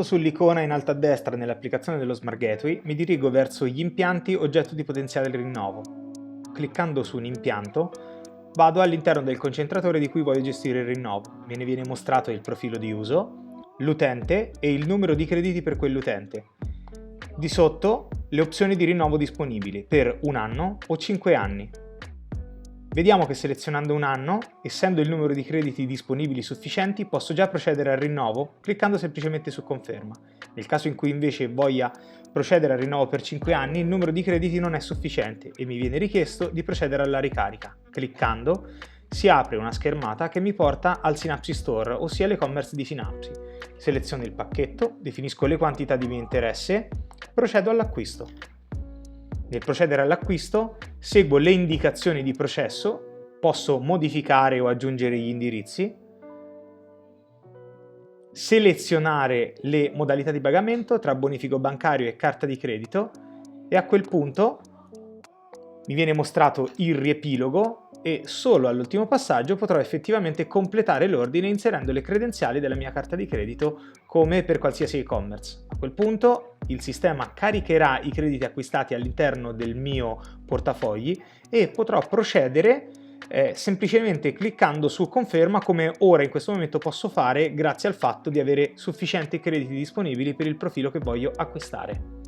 Sull'icona in alto a destra nell'applicazione dello Smart Gateway mi dirigo verso gli impianti oggetto di potenziale rinnovo. Cliccando su un impianto vado all'interno del concentratore di cui voglio gestire il rinnovo. Me ne viene mostrato il profilo di uso, l'utente e il numero di crediti per quell'utente. Di sotto le opzioni di rinnovo disponibili per 1 anno o 5 anni. Vediamo che selezionando 1 anno, essendo il numero di crediti disponibili sufficienti, posso già procedere al rinnovo cliccando semplicemente su conferma. Nel caso in cui invece voglia procedere al rinnovo per 5 anni, il numero di crediti non è sufficiente e mi viene richiesto di procedere alla ricarica. Cliccando si apre una schermata che mi porta al Synapse Store, ossia l'e-commerce di Synapse. Seleziono il pacchetto, definisco le quantità di mio interesse, procedo all'acquisto. Nel procedere all'acquisto seguo le indicazioni di processo, posso modificare o aggiungere gli indirizzi, selezionare le modalità di pagamento tra bonifico bancario e carta di credito e a quel punto mi viene mostrato il riepilogo e solo all'ultimo passaggio potrò effettivamente completare l'ordine inserendo le credenziali della mia carta di credito come per qualsiasi e-commerce. A quel punto il sistema caricherà i crediti acquistati all'interno del mio portafogli e potrò procedere semplicemente cliccando su conferma, come ora in questo momento posso fare grazie al fatto di avere sufficienti crediti disponibili per il profilo che voglio acquistare.